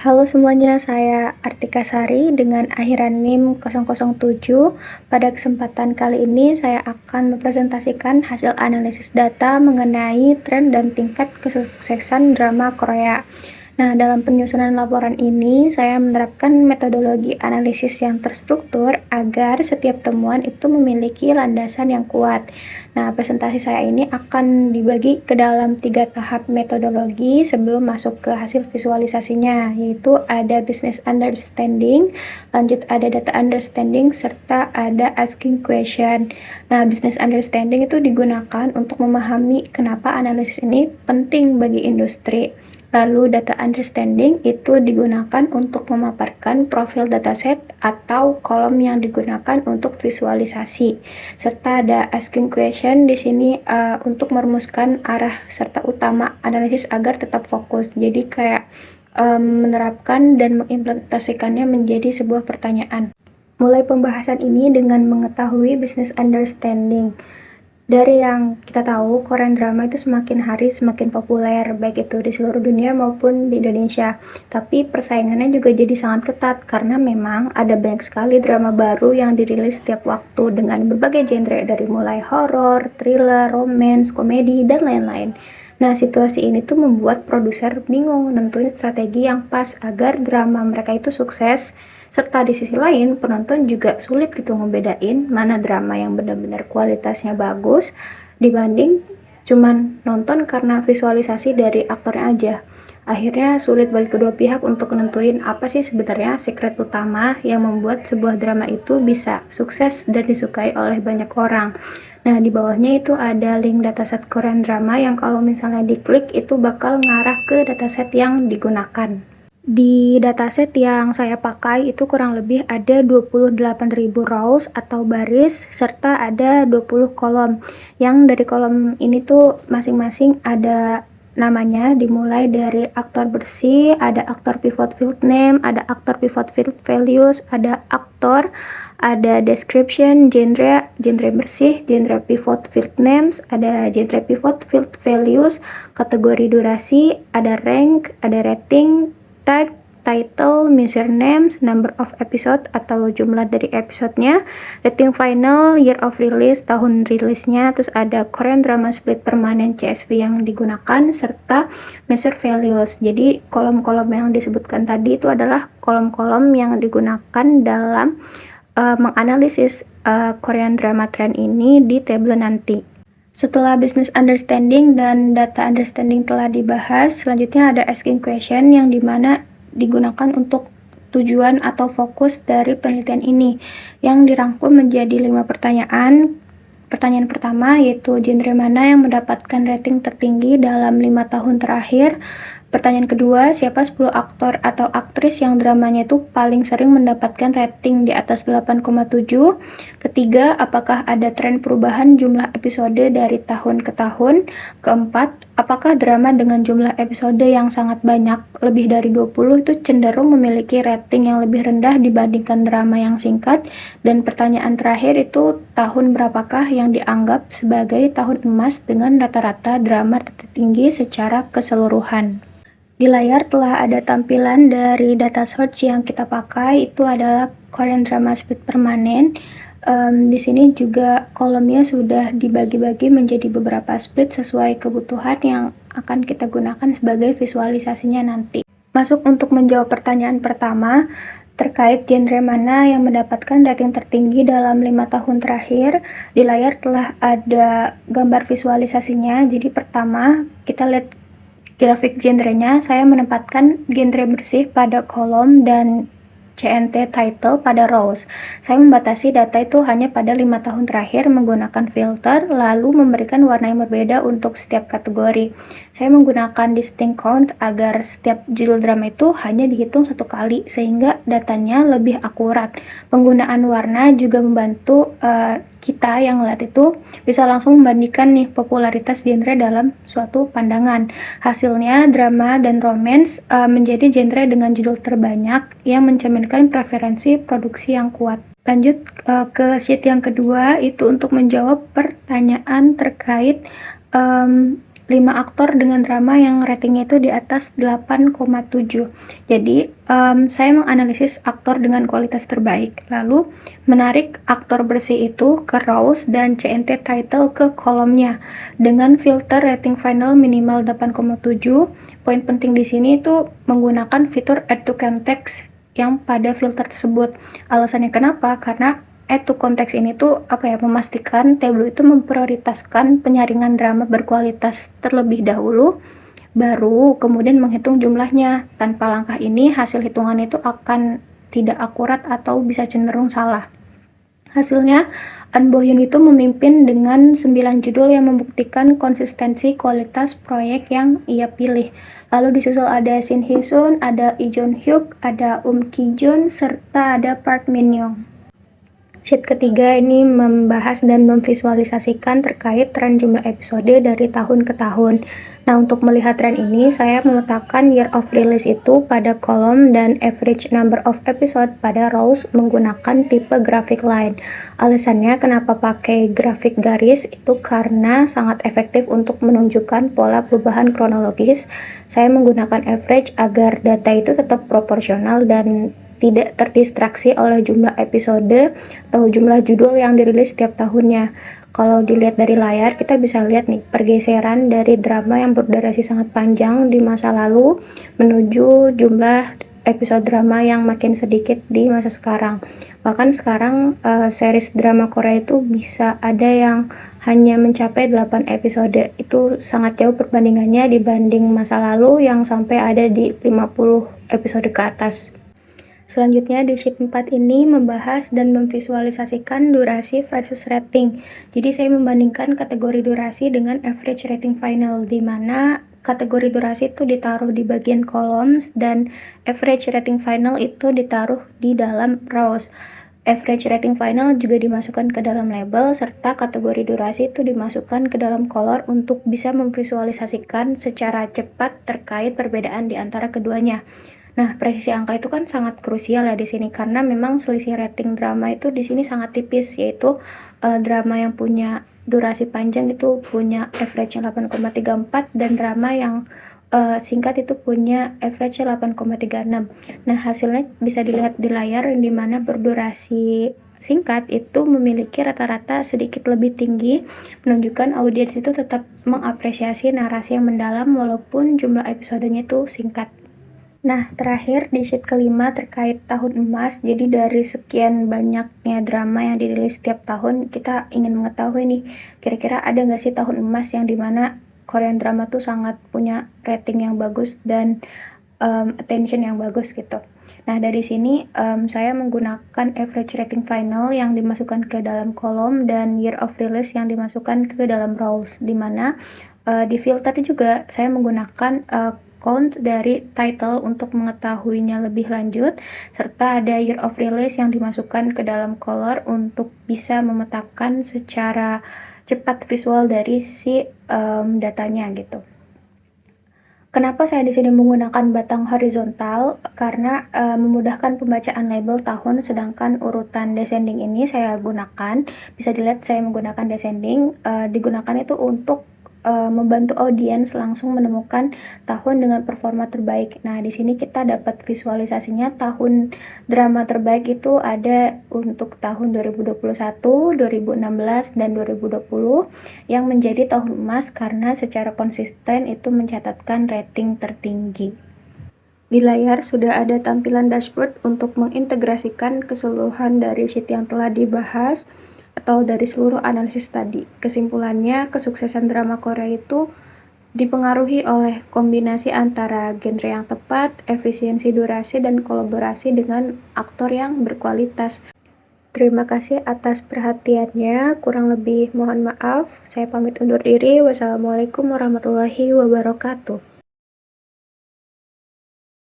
Halo semuanya, saya Artika Sari dengan akhiran NIM 007. Pada kesempatan kali ini saya akan mempresentasikan hasil analisis data mengenai tren dan tingkat kesuksesan drama Korea. Nah, dalam penyusunan laporan ini, saya menerapkan metodologi analisis yang terstruktur agar setiap temuan itu memiliki landasan yang kuat. Nah, presentasi saya ini akan dibagi ke dalam 3 tahap metodologi sebelum masuk ke hasil visualisasinya, yaitu ada business understanding, lanjut ada data understanding, serta ada asking question. Nah, business understanding itu digunakan untuk memahami kenapa analisis ini penting bagi industri. Lalu data understanding itu digunakan untuk memaparkan profil dataset atau kolom yang digunakan untuk visualisasi. Serta ada asking question di sini untuk merumuskan arah serta utama analisis agar tetap fokus. Jadi kayak menerapkan dan mengimplementasikannya menjadi sebuah pertanyaan. Mulai pembahasan ini dengan mengetahui business understanding. Dari yang kita tahu, Korean drama itu semakin hari semakin populer, baik itu di seluruh dunia maupun di Indonesia. Tapi persaingannya juga jadi sangat ketat, karena memang ada banyak sekali drama baru yang dirilis setiap waktu dengan berbagai genre, dari mulai horor, thriller, romance, komedi, dan lain-lain. Nah, situasi ini tuh membuat produser bingung nentuin strategi yang pas agar drama mereka itu sukses. Serta di sisi lain, penonton juga sulit gitu ngebedain mana drama yang benar-benar kualitasnya bagus dibanding cuman nonton karena visualisasi dari aktornya aja. Akhirnya sulit bagi kedua pihak untuk nentuin apa sih sebenarnya secret utama yang membuat sebuah drama itu bisa sukses dan disukai oleh banyak orang. Nah, di bawahnya itu ada link dataset Korean drama yang kalau misalnya diklik itu bakal ngarah ke dataset yang digunakan. Di dataset yang saya pakai itu kurang lebih ada 28.000 rows atau baris serta ada 20 kolom. Yang dari kolom ini tuh masing-masing ada namanya, dimulai dari aktor bersih, ada aktor pivot field name, ada aktor pivot field values, ada aktor, ada description, genre bersih, genre pivot field names, ada genre pivot field values, kategori durasi, ada rank, ada rating, tag, title, usernames, number of episode atau jumlah dari episodenya, rating final, year of release, tahun rilisnya, terus ada Korean drama split permanen CSV yang digunakan, serta measure values. Jadi kolom-kolom yang disebutkan tadi itu adalah kolom-kolom yang digunakan dalam menganalisis Korean drama trend ini di table nanti. Setelah business understanding dan data understanding telah dibahas, selanjutnya ada asking question yang dimana digunakan untuk tujuan atau fokus dari penelitian ini, yang dirangkum menjadi 5 pertanyaan. Pertanyaan pertama yaitu genre mana yang mendapatkan rating tertinggi dalam 5 tahun terakhir. Pertanyaan kedua, siapa 10 aktor atau aktris yang dramanya itu paling sering mendapatkan rating di atas 8,7. Ketiga, apakah ada tren perubahan jumlah episode dari tahun ke tahun. Keempat, apakah drama dengan jumlah episode yang sangat banyak, lebih dari 20, itu cenderung memiliki rating yang lebih rendah dibandingkan drama yang singkat. Dan pertanyaan terakhir itu, tahun berapakah yang dianggap sebagai tahun emas dengan rata-rata drama tertinggi secara keseluruhan. Di layar telah ada tampilan dari data source yang kita pakai, itu adalah Korean drama split permanen. Di sini juga kolomnya sudah dibagi-bagi menjadi beberapa split sesuai kebutuhan yang akan kita gunakan sebagai visualisasinya nanti. Masuk untuk menjawab pertanyaan pertama, terkait genre mana yang mendapatkan rating tertinggi dalam 5 tahun terakhir. Di layar telah ada gambar visualisasinya. Jadi pertama, kita lihat grafik genrenya. Saya menempatkan genre bersih pada kolom dan CNT title pada rows. Saya membatasi data itu hanya pada 5 tahun terakhir menggunakan filter, lalu memberikan warna yang berbeda untuk setiap kategori. Saya menggunakan distinct count agar setiap judul drama itu hanya dihitung satu kali, sehingga datanya lebih akurat. Penggunaan warna juga membantu kita yang melihat itu bisa langsung membandingkan nih popularitas genre dalam suatu pandangan. Hasilnya, drama dan romance menjadi genre dengan judul terbanyak yang mencerminkan preferensi produksi yang kuat. Lanjut ke sheet yang kedua, itu untuk menjawab pertanyaan terkait 5 aktor dengan drama yang ratingnya itu di atas 8,7. Jadi, saya menganalisis aktor dengan kualitas terbaik, lalu menarik aktor bersih itu ke rows dan CNT title ke kolomnya dengan filter rating final minimal 8,7. Poin penting di sini itu menggunakan fitur add to context yang pada filter tersebut. Alasannya kenapa? Karena add to context ini tuh memastikan Tableau itu memprioritaskan penyaringan drama berkualitas terlebih dahulu, baru kemudian menghitung jumlahnya. Tanpa langkah ini, hasil hitungan itu akan tidak akurat atau bisa cenderung salah. Hasilnya, An Bo-hyun itu memimpin dengan 9 judul yang membuktikan konsistensi kualitas proyek yang ia pilih. Lalu disusul ada Shin Hye-sun, ada Lee Jong-hyuk, ada Ki-jun, serta ada Park Min-young. Sheet ketiga ini membahas dan memvisualisasikan terkait tren jumlah episode dari tahun ke tahun. Nah, untuk melihat tren ini, saya memetakan year of release itu pada kolom dan average number of episode pada rows menggunakan tipe graphic line. Alasannya kenapa pakai grafik garis itu karena sangat efektif untuk menunjukkan pola perubahan kronologis. Saya menggunakan average agar data itu tetap proporsional dan tidak terdistraksi oleh jumlah episode atau jumlah judul yang dirilis setiap tahunnya. Kalau dilihat dari layar, kita bisa lihat nih pergeseran dari drama yang berdurasi sangat panjang di masa lalu menuju jumlah episode drama yang makin sedikit di masa sekarang. Bahkan sekarang series drama Korea itu bisa ada yang hanya mencapai 8 episode. Itu sangat jauh perbandingannya dibanding masa lalu yang sampai ada di 50 episode ke atas. Selanjutnya di sheet 4 ini membahas dan memvisualisasikan durasi versus rating. Jadi saya membandingkan kategori durasi dengan average rating final, di mana kategori durasi itu ditaruh di bagian columns dan average rating final itu ditaruh di dalam rows. Average rating final juga dimasukkan ke dalam label, serta kategori durasi itu dimasukkan ke dalam color untuk bisa memvisualisasikan secara cepat terkait perbedaan di antara keduanya. Nah, presisi angka itu kan sangat krusial ya di sini karena memang selisih rating drama itu di sini sangat tipis, yaitu drama yang punya durasi panjang itu punya average 8,34 dan drama yang singkat itu punya average 8,36. Nah, hasilnya bisa dilihat di layar di mana berdurasi singkat itu memiliki rata-rata sedikit lebih tinggi, menunjukkan audiens itu tetap mengapresiasi narasi yang mendalam walaupun jumlah episodenya itu singkat. Nah, terakhir di sheet kelima terkait tahun emas. Jadi dari sekian banyaknya drama yang dirilis setiap tahun, kita ingin mengetahui nih, kira-kira ada nggak sih tahun emas yang dimana Korean drama tuh sangat punya rating yang bagus dan attention yang bagus gitu. Nah, dari sini saya menggunakan average rating final yang dimasukkan ke dalam kolom dan year of release yang dimasukkan ke dalam rows, di mana di filter juga saya menggunakan count dari title untuk mengetahuinya lebih lanjut, serta ada year of release yang dimasukkan ke dalam color untuk bisa memetakan secara cepat visual dari si datanya gitu. Kenapa saya di sini menggunakan batang horizontal? Karena memudahkan pembacaan label tahun, sedangkan urutan descending ini saya gunakan. Bisa dilihat saya menggunakan descending, digunakan itu untuk membantu audiens langsung menemukan tahun dengan performa terbaik. Nah, di sini kita dapat visualisasinya tahun drama terbaik itu ada untuk tahun 2021, 2016, dan 2020 yang menjadi tahun emas karena secara konsisten itu mencatatkan rating tertinggi. Di layar sudah ada tampilan dashboard untuk mengintegrasikan keseluruhan dari sheet yang telah dibahas atau dari seluruh analisis tadi. Kesimpulannya, kesuksesan drama Korea itu dipengaruhi oleh kombinasi antara genre yang tepat, efisiensi durasi, dan kolaborasi dengan aktor yang berkualitas. Terima kasih atas perhatiannya. Kurang lebih mohon maaf. Saya pamit undur diri. Wassalamualaikum warahmatullahi wabarakatuh.